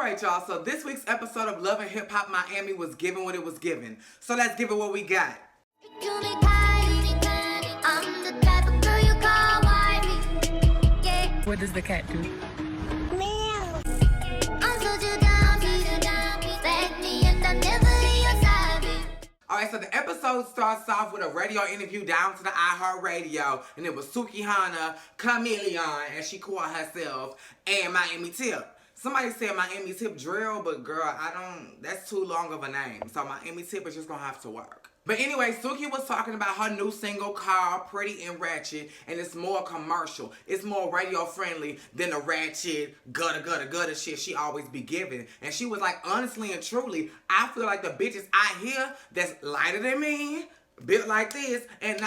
Alright, y'all, so this week's episode of Love and Hip Hop Miami was given what it was given. So let's give it what we got. What does the cat do? Alright, so the episode starts off with a radio interview down to the iHeartRadio, and it was Suki Hana, Chameleon, as she called herself, and Miami Tip. Somebody said Miami Tip Drill, but girl, that's too long of a name. So Miami Tip is just gonna have to work. But anyway, Suki was talking about her new single called Pretty and Ratchet, and it's more commercial. It's more radio friendly than the ratchet, gutter shit she always be giving. And she was like, honestly and truly, I feel like the bitches I hear that's lighter than me, built like this, and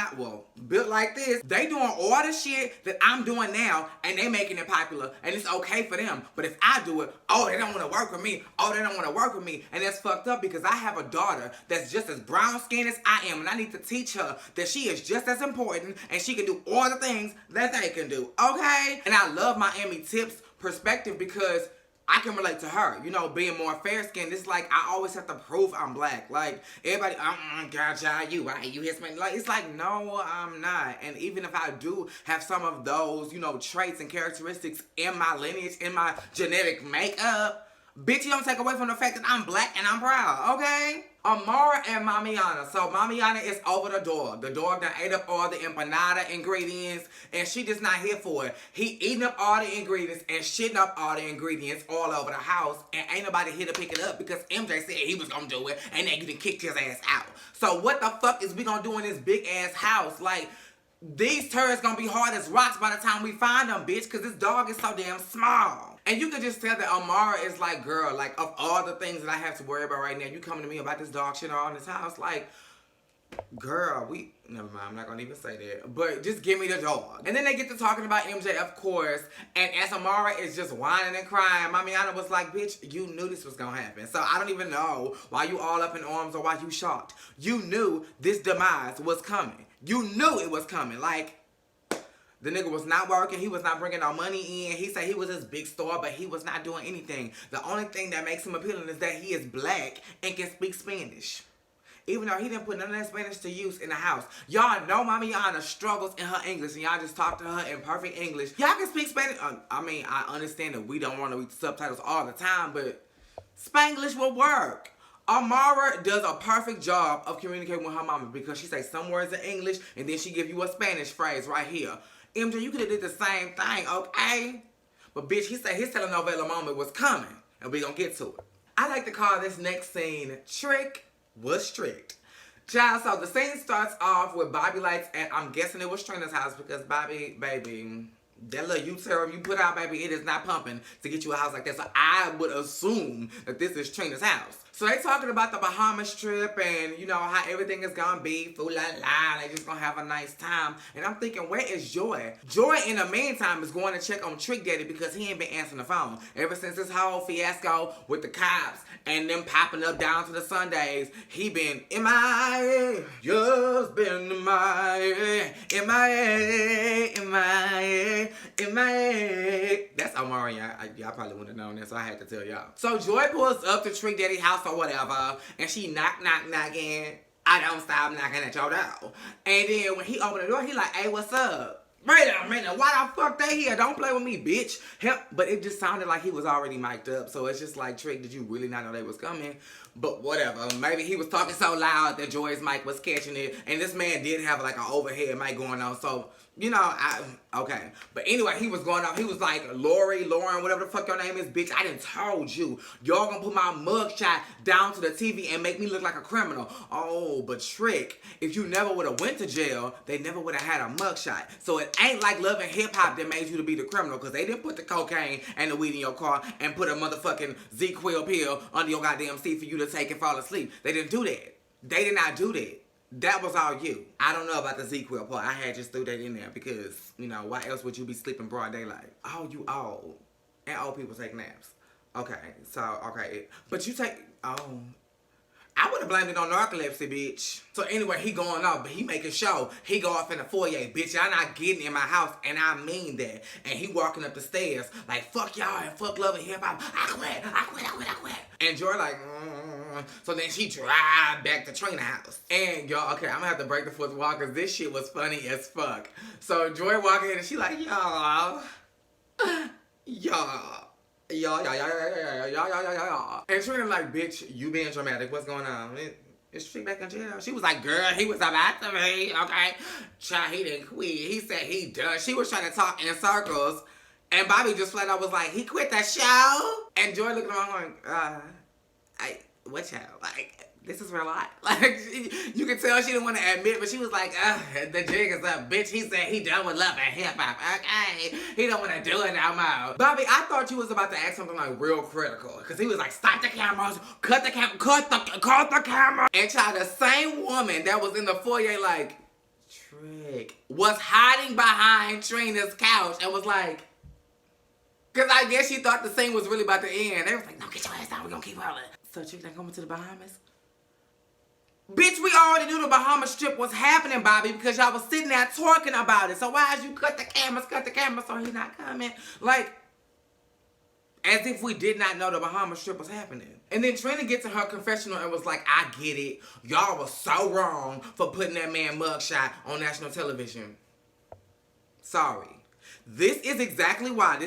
built like this, they doing all the shit that I'm doing now, and they making it popular, and it's okay for them. But if I do it, oh, they don't want to work with me. Oh, they don't want to work with me. And that's fucked up because I have a daughter that's just as brown skinned as I am, and I need to teach her that she is just as important, and she can do all the things that they can do, okay? And I love Miami Tip's perspective because I can relate to her, you know, being more fair-skinned. It's like I always have to prove I'm black. Like, everybody, God, child, you Hispanic. Like, it's like, no, I'm not. And even if I do have some of those, you know, traits and characteristics in my lineage, in my genetic makeup, bitch, you don't take away from the fact that I'm black and I'm proud, okay? Amara and Mamiana. So Mamiana is over the dog. The dog done ate up all the empanada ingredients, and she just not here for it. He eating up all the ingredients and shitting up all the ingredients all over the house, and ain't nobody here to pick it up because MJ said he was gonna do it, and then you done kicked his ass out. So what the fuck is we gonna do in this big ass house? Like, these turds gonna be hard as rocks by the time we find them, bitch, because this dog is so damn small. And you can just tell that Amara is like, girl, like, of all the things that I have to worry about right now, you coming to me about this dog shit all in this house, like, girl, never mind, I'm not gonna even say that, but just give me the dog. And then they get to talking about MJ, of course, and as Amara is just whining and crying, Mamiana was like, bitch, you knew this was gonna happen. So I don't even know why you all up in arms or why you shocked. You knew this demise was coming. You knew it was coming. Like, the nigga was not working. He was not bringing no money in. He said he was his big store, but he was not doing anything. The only thing that makes him appealing is that he is black and can speak Spanish. Even though he didn't put none of that Spanish to use in the house. Y'all know Mamiana struggles in her English, and y'all just talk to her in perfect English. Y'all can speak Spanish. I mean, I understand that we don't want to read subtitles all the time, but Spanglish will work. Amara does a perfect job of communicating with her mama because she says some words in English, and then she give you a Spanish phrase right here. MJ, you could have did the same thing, okay? But bitch, he said his telenovela moment was coming, and we gonna get to it. I like to call this next scene Trick Was Tricked. Child, so the scene starts off with Bobby Lights, and I'm guessing it was Trina's house because Bobby, baby, that little U-turn you put out, baby, it is not pumping to get you a house like that. So I would assume that this is Trina's house. So they talking about the Bahamas trip and, you know, how everything is gonna be, foo-la-la, they just gonna have a nice time. And I'm thinking, where is Joy? Joy, in the meantime, is going to check on Trick Daddy because he ain't been answering the phone. Ever since this whole fiasco with the cops and them popping up down to the Sundays, he been MIA, just been MIA, MIA. That's Amara, y'all probably wouldn't have known that, so I had to tell y'all. So Joy pulls up to Trick Daddy's house or whatever, and she knocking. I don't stop knocking at your door. And then when he opened the door, he like, hey, what's up? Wait a minute, why the fuck they here? Don't play with me, bitch. But it just sounded like he was already mic'd up, so it's just like, Trick, did you really not know they was coming? But whatever, maybe he was talking so loud that Joy's mic was catching it, and this man did have like an overhead mic going on, so, you know, okay. But anyway, he was going off, he was like, Lauren, whatever the fuck your name is, bitch, I done told you, y'all gonna put my mugshot down to the TV and make me look like a criminal. Oh, but Trick, if you never would've went to jail, they never would've had a mugshot. So it ain't like Love and Hip Hop that made you to be the criminal, because they didn't put the cocaine and the weed in your car and put a motherfucking Z-Quil pill under your goddamn seat for you to take and fall asleep. They didn't do that. They did not do that. That was all you. I don't know about the Z-Quil part. I had just threw that in there because, you know, why else would you be sleeping broad daylight? Oh, you old. And old people take naps. Okay, so, okay. But you take, oh. I would have blamed it on narcolepsy, bitch. So anyway, he going off, but he making sure he go off in the foyer, bitch. Y'all not getting in my house, and I mean that. And he walking up the stairs like, fuck y'all and fuck Love and Hip Hop. I quit. And Joy like, So then she drive back to Trina's house. And y'all, okay, I'm gonna have to break the fourth wall because this shit was funny as fuck. So Joy walk in and she like, y'all. And Trina like, bitch, you being dramatic. What's going on? Is she back in jail? She was like, girl, he was about to me, okay? Child, he didn't quit. He said he done. She was trying to talk in circles. And Bobby just flat out was like, he quit the show? And Joy looking around like, what child? Like, this is real life. Like, you could tell she didn't want to admit, but she was like, the jig is up, bitch. He said he done with love and hip-hop, okay? He don't want to do it no more. Bobby, I thought you was about to ask something like real critical. Because he was like, stop the cameras, cut the camera. And child, the same woman that was in the foyer like, Trick, was hiding behind Trina's couch and was like, because I guess she thought the scene was really about to end. They was like, no, get your ass down, we're going to keep rolling. So Trick not coming to the Bahamas? Bitch, we already knew the Bahamas trip was happening, Bobby, because y'all was sitting there talking about it. So why did you cut the cameras so he not coming? Like, as if we did not know the Bahamas trip was happening. And then Trina gets to her confessional and was like, I get it. Y'all was so wrong for putting that man mugshot on national television. Sorry. This is exactly why.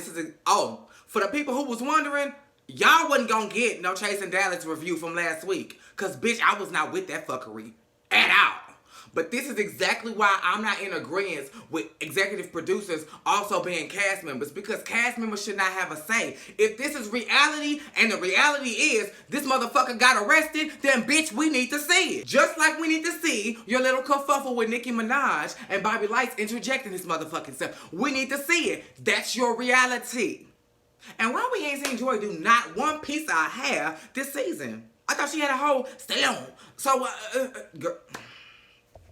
For the people who was wondering, y'all wasn't gonna get no Chasing Dallas review from last week. Because, bitch, I was not with that fuckery at all. But this is exactly why I'm not in agreement with executive producers also being cast members. Because cast members should not have a say. If this is reality, and the reality is this motherfucker got arrested, then, bitch, we need to see it. Just like we need to see your little kerfuffle with Nicki Minaj and Bobby Lights interjecting his motherfucking self. We need to see it. That's your reality. And why we ain't seen Joy do not one piece of hair this season? I thought she had a whole salon. So, girl,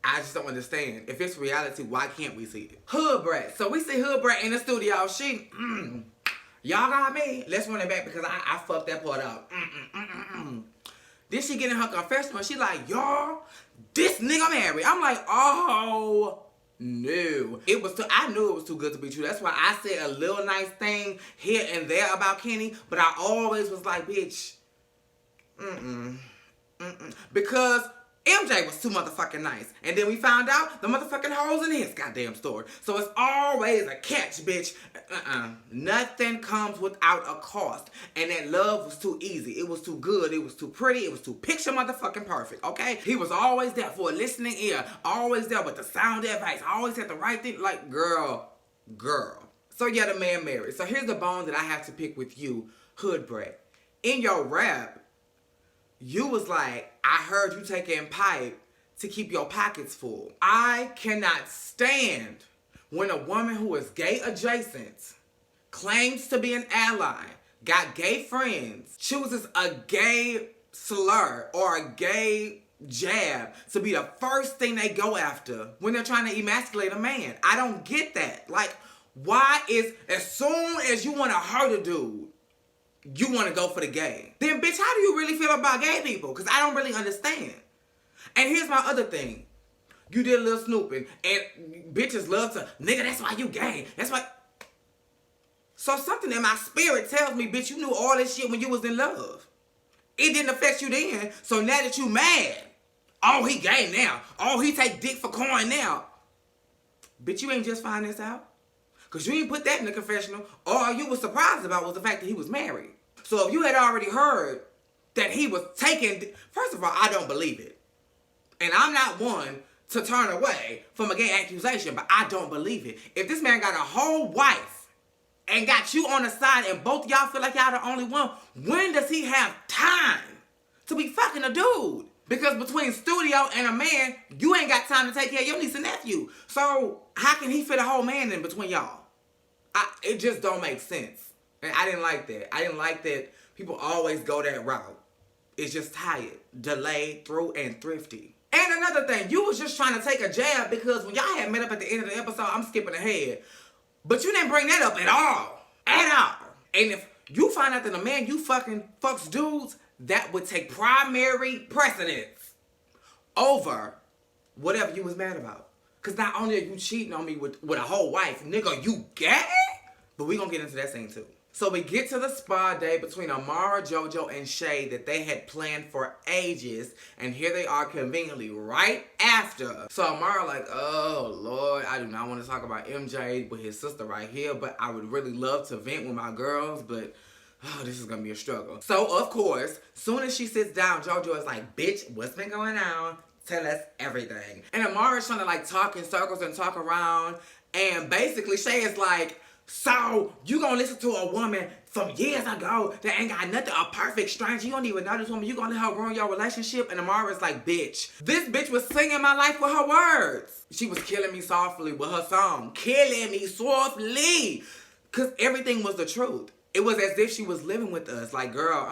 I just don't understand. If it's reality, why can't we see it? Hood Brat. So we see Hood Brat in the studio. She, y'all got me. Let's run it back because I fucked that part up. Then she get in her confessional and she like, y'all, this nigga married. I'm like, oh, no. I knew it was too good to be true. That's why I said a little nice thing here and there about Kenny, but I always was like, bitch, because MJ was too motherfucking nice. And then we found out the motherfucking hoes in his goddamn story. So it's always a catch, bitch. Nothing comes without a cost. And that love was too easy. It was too good. It was too pretty. It was too picture motherfucking perfect, okay? He was always there for a listening ear. Always there with the sound advice. Always had the right thing. Like, girl. So yeah, the man married. So here's the bone that I have to pick with you, Hood Brat. In your rap, you was like, I heard you taking pipe to keep your pockets full. I cannot stand when a woman who is gay adjacent, claims to be an ally, got gay friends, chooses a gay slur or a gay jab to be the first thing they go after when they're trying to emasculate a man. I don't get that. Like, why is, as soon as you want to hurt a dude, you want to go for the gay? Then, bitch, how do you really feel about gay people? Because I don't really understand. And here's my other thing. You did a little snooping, and bitches love to, nigga, that's why you gay. That's why. So something in my spirit tells me, bitch, you knew all this shit when you was in love. It didn't affect you then. So now that you mad, oh, he gay now. Oh, he take dick for coin now. Bitch, you ain't just find this out. Because you ain't put that in the confessional. All you was surprised about was the fact that he was married. So if you had already heard that he was taking, first of all, I don't believe it. And I'm not one to turn away from a gay accusation, but I don't believe it. If this man got a whole wife and got you on the side and both y'all feel like y'all the only one, when does he have time to be fucking a dude? Because between studio and a man, you ain't got time to take care of your niece and nephew. So how can he fit a whole man in between y'all? It just don't make sense. And I didn't like that. I didn't like that people always go that route. It's just tired, delayed, through, and thrifty. And another thing, you was just trying to take a jab because when y'all had met up at the end of the episode, I'm skipping ahead, but you didn't bring that up at all. At all. And if you find out that a man you fucking fucks dudes, that would take primary precedence over whatever you was mad about. Because not only are you cheating on me with a whole wife, nigga, you gay? But we gonna get into that scene too. So we get to the spa day between Amara, JoJo, and Shay that they had planned for ages. And here they are conveniently right after. So Amara like, oh Lord, I do not want to talk about MJ with his sister right here. But I would really love to vent with my girls. But oh, this is going to be a struggle. So of course, soon as she sits down, JoJo is like, bitch, what's been going on? Tell us everything. And Amara's trying to like talk in circles and talk around. And basically Shay is like, so, you gonna listen to a woman from years ago that ain't got nothing, a perfect stranger, you don't even know this woman, you gonna let her ruin your relationship? And Amara's like, bitch, this bitch was singing my life with her words. She was killing me softly with her song. Killing me softly. Cause everything was the truth. It was as if she was living with us. Like, girl,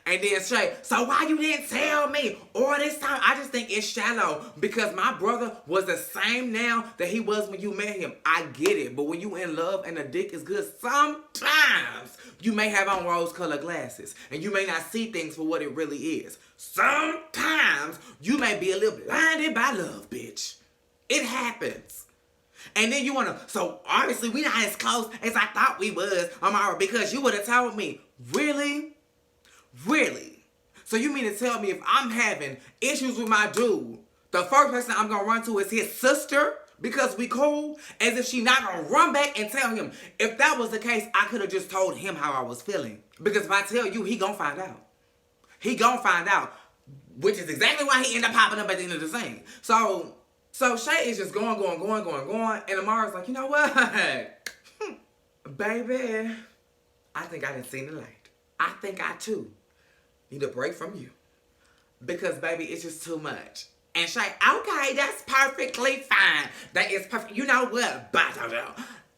And then Shay, so why you didn't tell me all this time? I just think it's shallow because my brother was the same now that he was when you met him. I get it. But when you in love and the dick is good, sometimes you may have on rose-colored glasses and you may not see things for what it really is. Sometimes you may be a little blinded by love, bitch. It happens. And then you wanna, so obviously we not as close as I thought we was, Amara, because you would have told me. Really? Really? So you mean to tell me if I'm having issues with my dude, the first person I'm gonna run to is his sister because we cool? As if she not gonna run back and tell him. If that was the case, I could have just told him how I was feeling. Because if I tell you, he gonna find out. He gonna find out. Which is exactly why he ended up popping up at the end of the scene. So Shay is just going. And Amara's like, you know what? Baby, I think I done seen the light. I think I too need a break from you. Because baby, it's just too much. And Shay, okay, that's perfectly fine. That is perfect. You know what?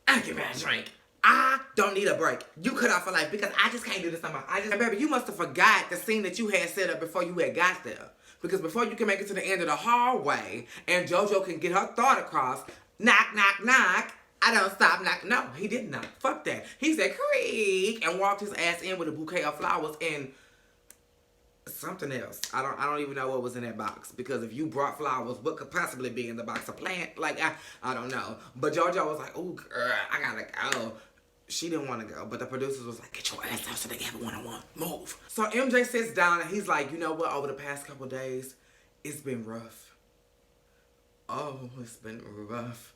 I'll give me a drink. I don't need a break. You cut off for life because I just can't do this no more. And baby, you must have forgot the scene that you had set up before you had got there. Because before you can make it to the end of the hallway and JoJo can get her thought across, knock, knock, knock, I don't stop knocking. No, he didn't knock. Fuck that. He said, creak, and walked his ass in with a bouquet of flowers and something else. I don't even know what was in that box. Because if you brought flowers, what could possibly be in the box? A plant? Like, I don't know. But JoJo was like, oh, girl, I gotta go. She didn't want to go, but the producers was like, get your ass out so they can have a one-on-one. Move. So MJ sits down and he's like, you know what? Over the past couple days, it's been rough. Oh, it's been rough.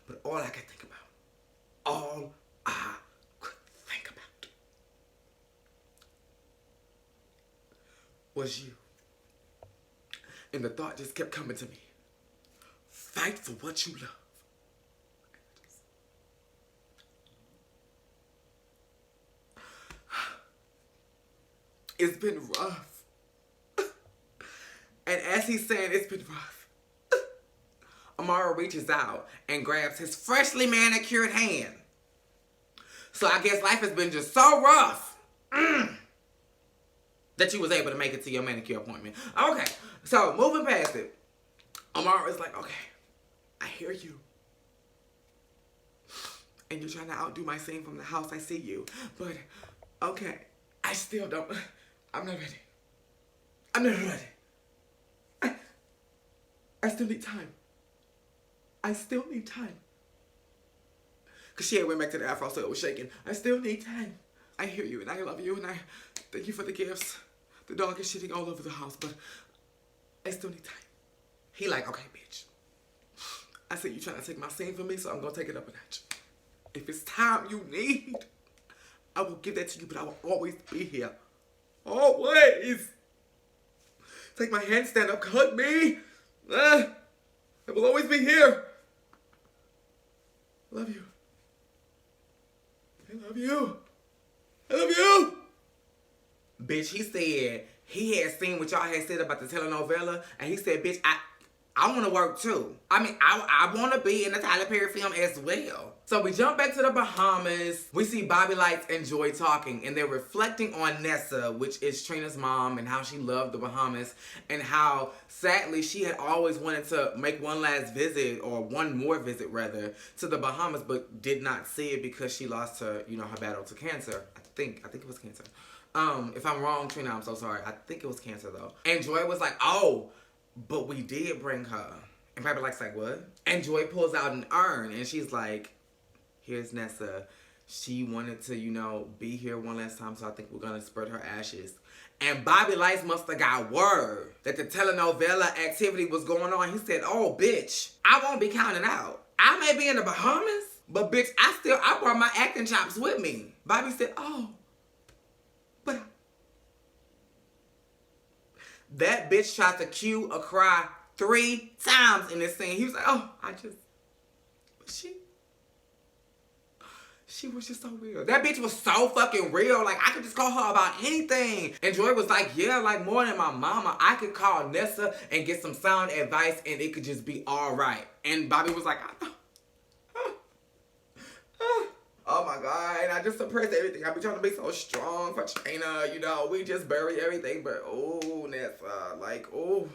But all I could think about, was you. And the thought just kept coming to me. Fight for what you love. It's been rough. And as he's saying it's been rough, Amara reaches out and grabs his freshly manicured hand. So I guess life has been just so rough that you was able to make it to your manicure appointment. Okay, so moving past it, Amara is like, okay, I hear you. And you're trying to outdo my scene from the house, I see you. But, okay, I still don't... I'm not ready. I'm not ready. I still need time. I still need time. Because she had went back to the afro, so it was shaking. I still need time. I hear you, and I love you, and I thank you for the gifts. The dog is shitting all over the house, but I still need time. He like, okay, bitch. I said you trying to take my scene from me, so I'm going to take it up a notch. If it's time you need, I will give that to you, but I will always be here. Always. Take my hand, stand up, hug me. I will always be here. I love you. I love you. I love you. Bitch, he said he had seen what y'all had said about the telenovela, and he said, bitch, I want to work too. I mean, I want to be in the Tyler Perry film as well. So we jump back to the Bahamas. We see Bobby Lights and Joy talking, and they're reflecting on Nessa, which is Trina's mom, and how she loved the Bahamas, and how, sadly, she had always wanted to make one last visit, or one more visit, rather, to the Bahamas, but did not see it because she lost her, her battle to cancer. I think it was cancer. If I'm wrong, Trina, I'm so sorry. I think it was cancer, though. And Joy was like, oh, but we did bring her. And Bobby Light's like, what? And Joy pulls out an urn, and she's like, here's Nessa. she wanted to, you know, be here one last time, so I think we're gonna spread her ashes. And Bobby Lights must have got word that the telenovela activity was going on. He said, oh, bitch, I won't be counting out. I may be in the Bahamas, but bitch, I brought my acting chops with me. Bobby said, oh, but that bitch tried to cue a cry 3 times in this scene. He was like, oh, she was just so real. That bitch was so fucking real. Like, I could just call her about anything. And Joy was like, yeah, like more than my mama, I could call Nessa and get some sound advice and it could just be all right. And Bobby was like, oh my God. And I just suppressed everything. I be trying to be so strong for Trina. You know, we just bury everything. But, oh, Nessa, like, oh.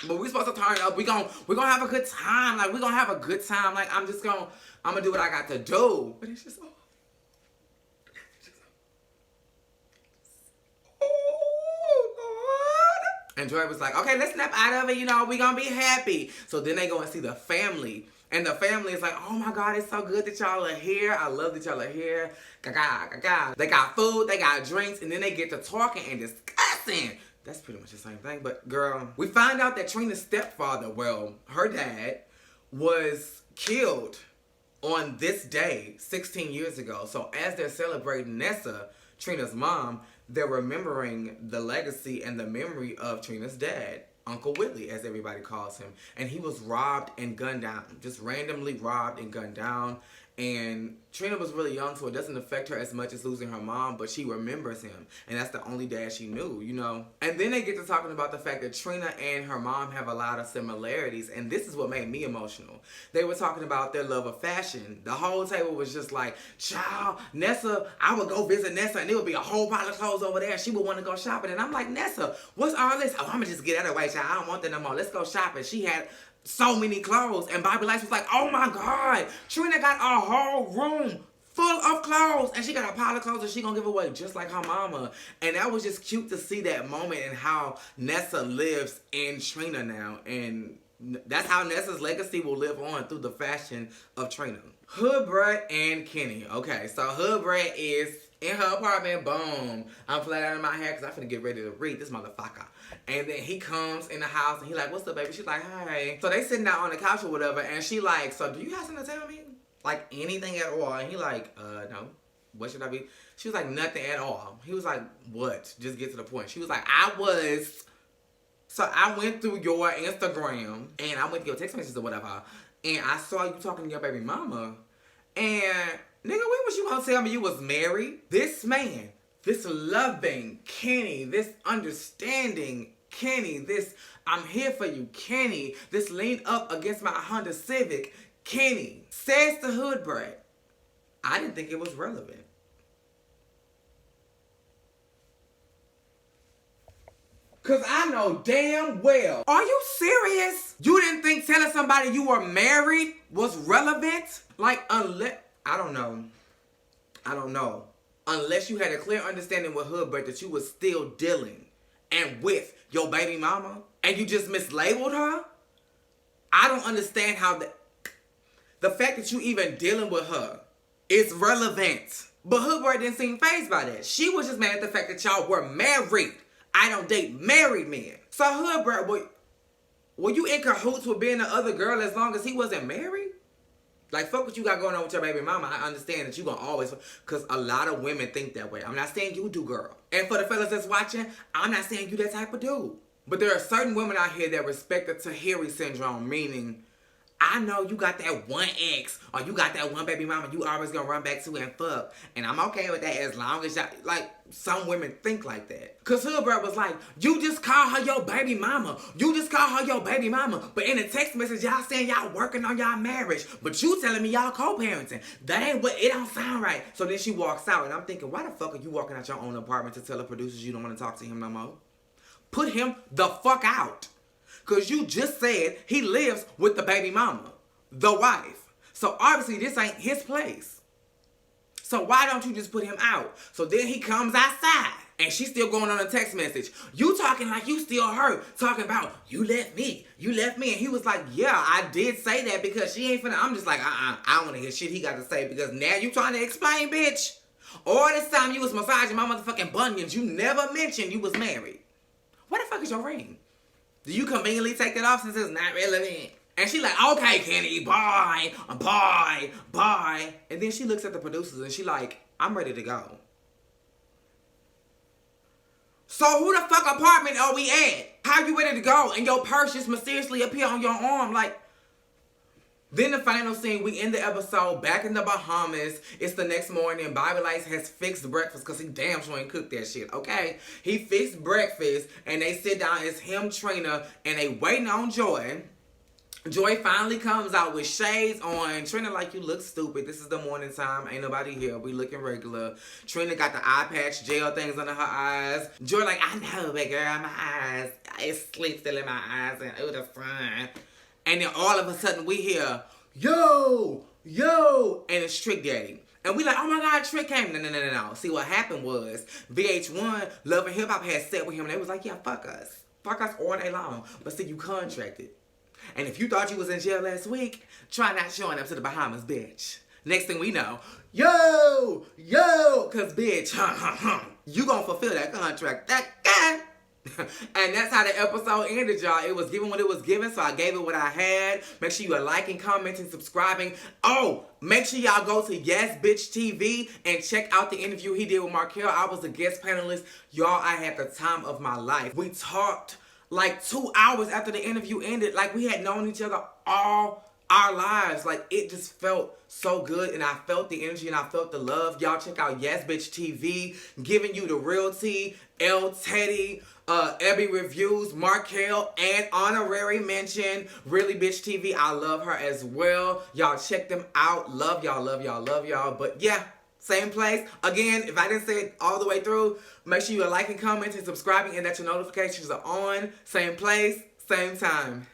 But we supposed to turn up. We gonna have a good time. Like, we gonna have a good time. Like, I'm gonna do what I got to do. But it's just, oh, Lord. And Joy was like, okay, let's snap out of it. You know, we gonna be happy. So then they go and see the family. And the family is like, oh my God, it's so good that y'all are here. I love that y'all are here. Gaga, gaga. They got food, they got drinks, and then they get to talking and discussing. That's pretty much the same thing. But girl, we find out that Trina's stepfather, well, her dad, was killed on this day 16 years ago. So as they're celebrating Nessa, Trina's mom, they're remembering the legacy and the memory of Trina's dad, Uncle Whitley, as everybody calls him. And he was robbed and gunned down. Just randomly robbed and gunned down. And Trina was really young, so it doesn't affect her as much as losing her mom, but she remembers him. And that's the only dad she knew, you know. And then they get to talking about the fact that Trina and her mom have a lot of similarities. And this is what made me emotional. They were talking about their love of fashion. The whole table was just like, child, Nessa, I would go visit Nessa and there would be a whole pile of clothes over there and she would want to go shopping. And I'm like, Nessa, what's all this? Oh, I'm going to just get out of the way, child. I don't want that no more. Let's go shopping. She had so many clothes. And Bobby Lights was like, oh my God, Trina got a whole room full of clothes and she got a pile of clothes that she gonna give away just like her mama. And that was just cute to see that moment and how Nessa lives in Trina now. And that's how Nessa's legacy will live on through the fashion of Trina. Hoodbrat and Kenny. Okay, so Hoodbrat is in her apartment. Boom. I'm flat out of my hair because I'm finna get ready to read this motherfucker. And then he comes in the house and he like, what's up, baby? She's like, hey. So they sitting down on the couch or whatever. And she like, so do you have something to tell me? Like anything at all? And he like, no. What should I be? She was like, nothing at all. He was like, what? Just get to the point. She was like, I went through your Instagram and I went through your text messages or whatever. And I saw you talking to your baby mama. And nigga, when was you gonna tell me you was married? This man, this loving Kenny, this understanding Kenny, this I'm here for you Kenny, this lean up against my Honda Civic Kenny, says to Hoodbrat, I didn't think it was relevant. Cause I know damn well. Are you serious? You didn't think telling somebody you were married was relevant? Like, unless, I don't know. Unless you had a clear understanding with Hoodbrat that you was still dealing and with your baby mama and you just mislabeled her. I don't understand how the fact that you even dealing with her is relevant. But Hoodbrat didn't seem fazed by that. She was just mad at the fact that y'all were married. I don't date married men. So Hoodbrat, were you in cahoots with being the other girl as long as he wasn't married? Like, fuck what you got going on with your baby mama. I understand that you gonna always, because a lot of women think that way. I'm not saying you do, girl. And for the fellas that's watching, I'm not saying you that type of dude. But there are certain women out here that respect the Tahiri syndrome, meaning, I know you got that one ex, or you got that one baby mama you always gonna run back to and fuck. And I'm okay with that as long as y'all, like, some women think like that. Cause Hoodbrat was like, you just call her your baby mama. You just call her your baby mama. But in the text message, y'all saying y'all working on y'all marriage. But you telling me y'all co-parenting. That ain't what, it don't sound right. So then she walks out and I'm thinking, why the fuck are you walking out your own apartment to tell the producers you don't want to talk to him no more? Put him the fuck out. Because you just said he lives with the baby mama, the wife. So obviously this ain't his place. So why don't you just put him out? So then he comes outside And she's still going on a text message. You talking like you still hurt. Talking about, you left me. You left me. And he was like, yeah, I did say that because she ain't finna. I'm just like, I don't want to hear shit he got to say because now you trying to explain, bitch. All this time you was massaging my motherfucking bunions. You never mentioned you was married. Where the fuck is your ring? Do you conveniently take it off since it's not relevant? And she like, okay, Kenny, bye. And then she looks at the producers and she like, I'm ready to go. So who the fuck apartment are we at? How you ready to go? And your purse just mysteriously appear on your arm. Like, then the final scene, we end the episode back in the Bahamas. It's the next morning. Bobby Lights has fixed breakfast because he damn sure ain't cooked that shit, okay? He fixed breakfast and they sit down. It's him, Trina, and they waiting on Joy. Joy finally comes out with shades on. Trina like, you look stupid. This is the morning time. Ain't nobody here. We looking regular. Trina got the eye patch gel things under her eyes. Joy like, I know, but girl, my eyes. It's sleep still in my eyes. And it was fun. And then all of a sudden we hear, yo. And it's Trick Daddy. And we like, oh my God, Trick came. No. See, what happened was VH1, Love and Hip Hop had set with him. And they was like, yeah, fuck us. Fuck us all day long. But see, you contracted. And if you thought you was in jail last week, try not showing up to the Bahamas, bitch. Next thing we know, yo, cause bitch, you gonna fulfill that contract, that guy. And that's how the episode ended, y'all. It was given what it was given, so I gave it what I had. Make sure you are liking, commenting, subscribing. Oh, make sure y'all go to Yes Bitch TV and check out the interview he did with Markel. I was a guest panelist. Y'all, I had the time of my life. We talked like 2 hours after the interview ended, like we had known each other all our lives. Like, it just felt so good, and I felt the energy and I felt the love. Y'all check out Yes Bitch TV, giving you the real tea. L. Teddy, Ebby Reviews, Markel, and honorary mention, Really Bitch TV. I love her as well. Y'all check them out. Love y'all. But yeah, same place. Again, if I didn't say it all the way through, make sure you are liking, commenting, subscribing, and that your notifications are on. Same place, same time.